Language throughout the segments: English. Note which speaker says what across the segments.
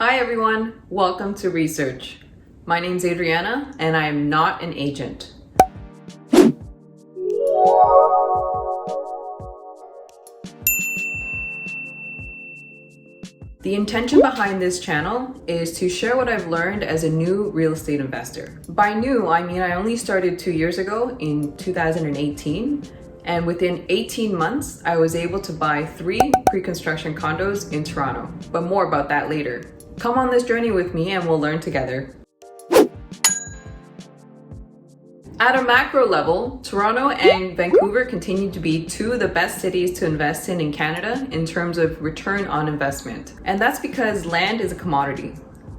Speaker 1: Hi everyone, welcome to Research. My name's Adriana and I am not an agent. The intention behind this channel is to share what I've learned as a new real estate investor. By new, I mean I only started 2 years ago in 2018, and within 18 months, I was able to buy 3 pre-construction condos in Toronto, but more about that later. Come on this journey with me and we'll learn together. At a macro level, Toronto and Vancouver continue to be 2 of the best cities to invest in Canada in terms of return on investment. And that's because land is a commodity.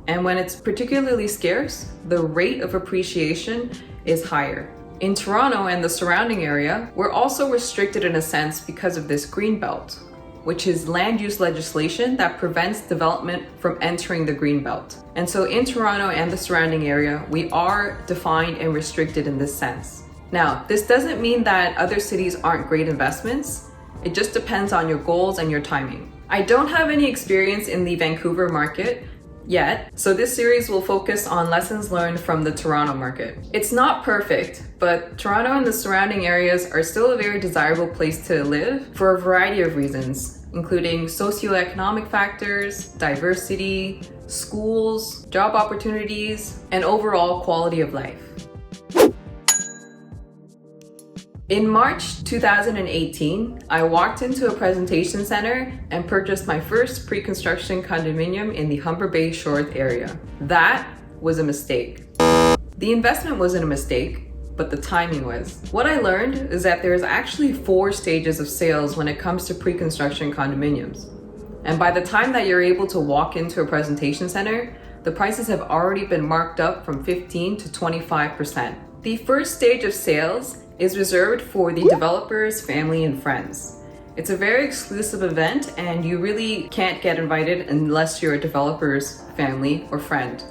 Speaker 1: And when it's particularly scarce, the rate of appreciation is higher. In Toronto and the surrounding area, we're also restricted in a sense because of this green belt, which is land use legislation that prevents development from entering the green belt. And so in Toronto and the surrounding area, we are defined and restricted in this sense. Now, this doesn't mean that other cities aren't great investments. It just depends on your goals and your timing. I don't have any experience in the Vancouver market yet, so this series will focus on lessons learned from the Toronto market. It's not perfect, but Toronto and the surrounding areas are still a very desirable place to live for a variety of reasons, including socioeconomic factors, diversity, schools, job opportunities, and overall quality of life. In March 2018, I walked into a presentation center and purchased my first pre-construction condominium in the Humber Bay Shores area. That was a mistake. The investment wasn't a mistake, but the timing was. What I learned is that there's actually 4 stages of sales when it comes to pre-construction condominiums. And by the time that you're able to walk into a presentation center, the prices have already been marked up from 15 to 25%. The first stage of sales is reserved for the developer's family and friends. It's a very exclusive event and you really can't get invited unless you're a developer's family or friend.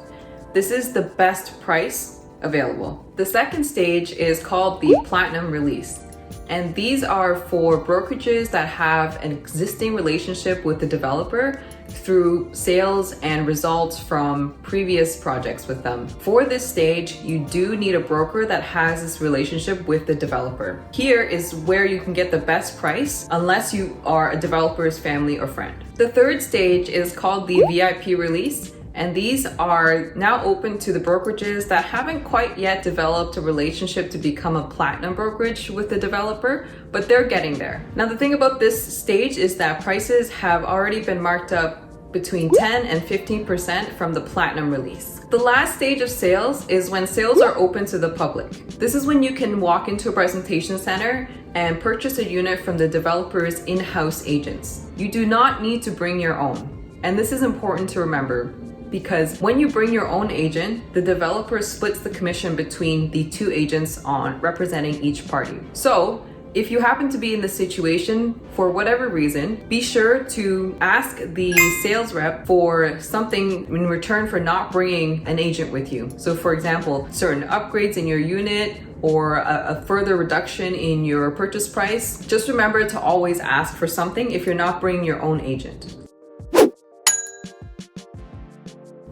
Speaker 1: This is the best price available. The second stage is called the Platinum Release. And these are for brokerages that have an existing relationship with the developer through sales and results from previous projects with them. For this stage, you do need a broker that has this relationship with the developer. Here is where you can get the best price unless you are a developer's family or friend. The third stage is called the VIP Release. And these are now open to the brokerages that haven't quite yet developed a relationship to become a platinum brokerage with the developer, but they're getting there. Now, the thing about this stage is that prices have already been marked up between 10 and 15% from the platinum release. The last stage of sales is when sales are open to the public. This is when you can walk into a presentation center and purchase a unit from the developer's in-house agents. You do not need to bring your own. And this is important to remember, because when you bring your own agent, the developer splits the commission between the 2 agents on representing each party. So if you happen to be in this situation for whatever reason, be sure to ask the sales rep for something in return for not bringing an agent with you. So for example, certain upgrades in your unit or a further reduction in your purchase price. Just remember to always ask for something if you're not bringing your own agent.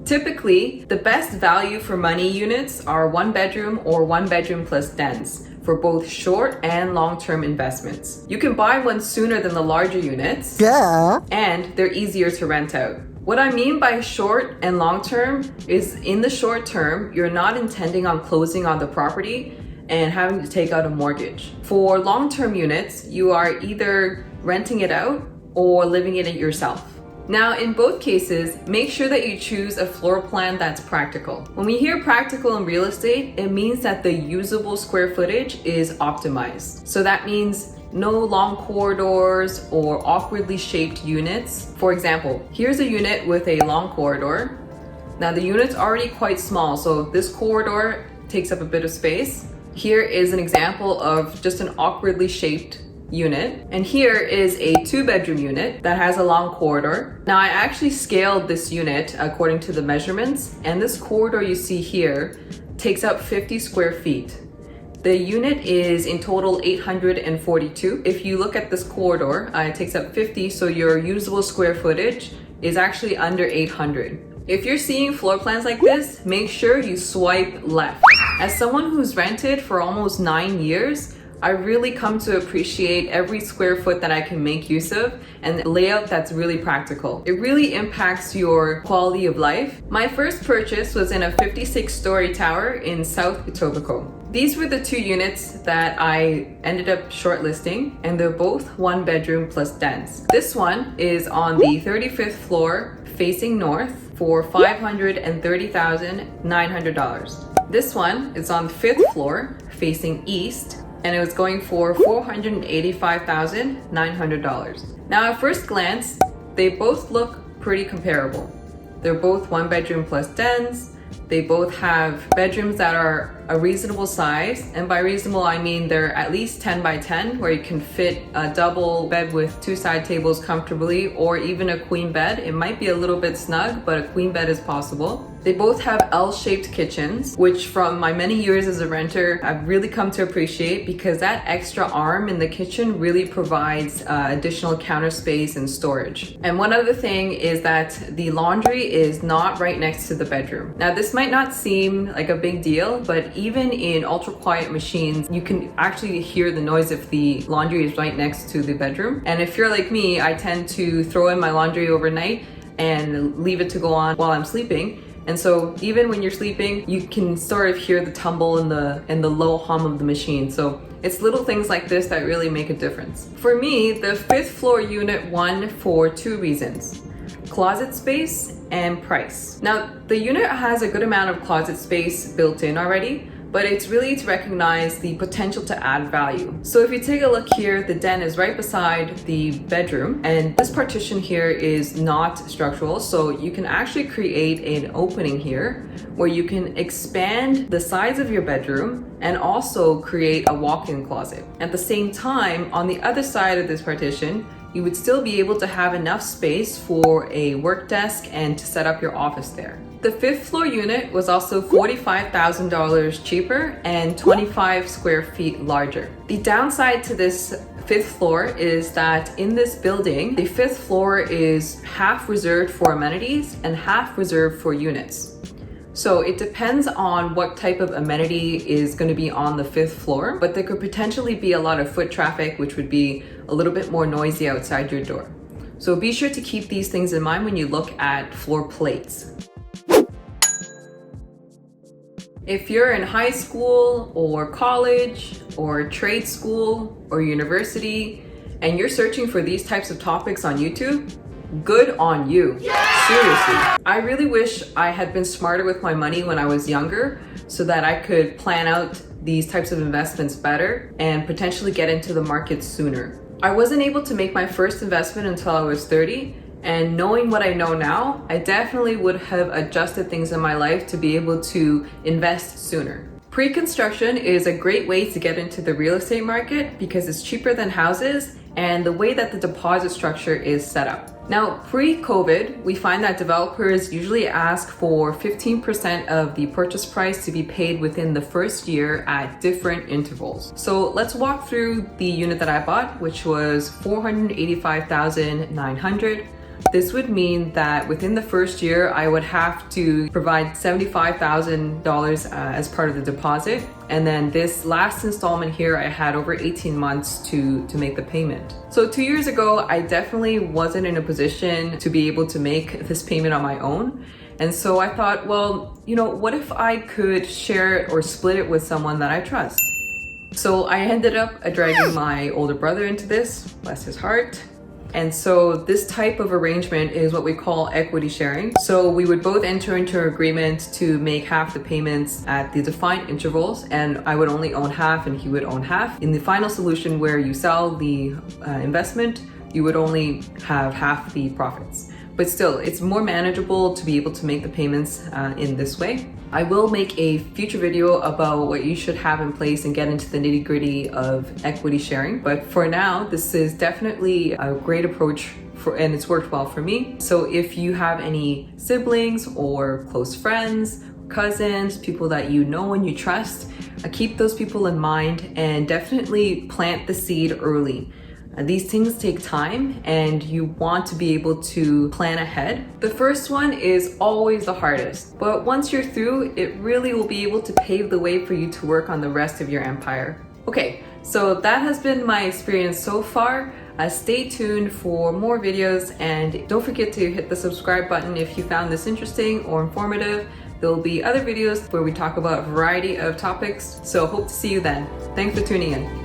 Speaker 1: Typically, the best value for money units are 1 bedroom or 1 bedroom plus dens for both short and long-term investments. You can buy one sooner than the larger units, and they're easier to rent out. What I mean by short and long-term is in the short term, you're not intending on closing on the property and having to take out a mortgage. For long-term units, you are either renting it out or living in it yourself. Now, in both cases, make sure that you choose a floor plan that's practical. When we hear practical in real estate, it means that the usable square footage is optimized. So that means no long corridors or awkwardly shaped units. For example, here's a unit with a long corridor. Now the unit's already quite small, so this corridor takes up a bit of space. Here is an example of just an awkwardly shaped unit, and here is a 2-bedroom unit that has a long corridor. Now I actually scaled this unit according to the measurements, and this corridor you see here takes up 50 square feet. The unit is in total 842. If you look at this corridor, it takes up 50, so your usable square footage is actually under 800. If you're seeing floor plans like this, make sure you swipe left. As someone who's rented for almost 9 years, I really come to appreciate every square foot that I can make use of and the layout that's really practical. It really impacts your quality of life. My first purchase was in a 56-story tower in South Etobicoke. These were the 2 units that I ended up shortlisting, and they're both 1 bedroom plus dens. This one is on the 35th floor facing north for $530,900. This one is on the 5th floor facing east, and it was going for $485,900. Now at first glance, they both look pretty comparable. They're both 1 bedroom plus dens. They both have bedrooms that are a reasonable size, and by reasonable I mean they're at least 10 by 10, where you can fit a double bed with 2 side tables comfortably, or even a queen bed. It might be a little bit snug, but a queen bed is possible. They both have L-shaped kitchens, which from my many years as a renter, I've really come to appreciate, because that extra arm in the kitchen really provides additional counter space and storage. And one other thing is that the laundry is not right next to the bedroom. Now this might not seem like a big deal, but even in ultra quiet machines, you can actually hear the noise if the laundry is right next to the bedroom. And if you're like me, I tend to throw in my laundry overnight and leave it to go on while I'm sleeping. And so even when you're sleeping, you can sort of hear the tumble and the low hum of the machine. So it's little things like this that really make a difference. For me, the 5th floor unit won for 2 reasons: closet space and price. Now, the unit has a good amount of closet space built in already, but it's really to recognize the potential to add value. So if you take a look here, the den is right beside the bedroom, and this partition here is not structural, so you can actually create an opening here where you can expand the size of your bedroom and also create a walk-in closet. At the same time, on the other side of this partition, you would still be able to have enough space for a work desk and to set up your office there. The 5th floor unit was also $45,000 cheaper and 25 square feet larger. The downside to this 5th floor is that in this building, the 5th floor is half reserved for amenities and half reserved for units. So it depends on what type of amenity is going to be on the 5th floor, but there could potentially be a lot of foot traffic, which would be a little bit more noisy outside your door. So be sure to keep these things in mind when you look at floor plates. If you're in high school or college or trade school or university and you're searching for these types of topics on YouTube, good on you. Yeah! Seriously. I really wish I had been smarter with my money when I was younger so that I could plan out these types of investments better and potentially get into the market sooner. I wasn't able to make my first investment until I was 30, and knowing what I know now, I definitely would have adjusted things in my life to be able to invest sooner. Pre-construction is a great way to get into the real estate market because it's cheaper than houses and the way that the deposit structure is set up. Now, pre-COVID, we find that developers usually ask for 15% of the purchase price to be paid within the first year at different intervals. So let's walk through the unit that I bought, which was $485,900. This would mean that within the first year, I would have to provide $75,000 as part of the deposit. And then this last installment here, I had over 18 months to make the payment. So 2 years ago, I definitely wasn't in a position to be able to make this payment on my own. And so I thought, well, what if I could share it or split it with someone that I trust? So I ended up dragging my older brother into this, bless his heart. And so this type of arrangement is what we call equity sharing. So we would both enter into an agreement to make half the payments at the defined intervals, and I would only own half and he would own half. In the final solution where you sell the investment, you would only have half the profits. But still, it's more manageable to be able to make the payments in this way. I will make a future video about what you should have in place and get into the nitty-gritty of equity sharing. But for now, this is definitely a great approach and it's worked well for me. So if you have any siblings or close friends, cousins, people that you know and you trust, keep those people in mind and definitely plant the seed early. These things take time and you want to be able to plan ahead. The first one is always the hardest, but once you're through, it really will be able to pave the way for you to work on the rest of your empire. Okay, so that has been my experience so far. Stay tuned for more videos, and don't forget to hit the subscribe button if you found this interesting or informative. There will be other videos where we talk about a variety of topics, so hope to see you then. Thanks for tuning in.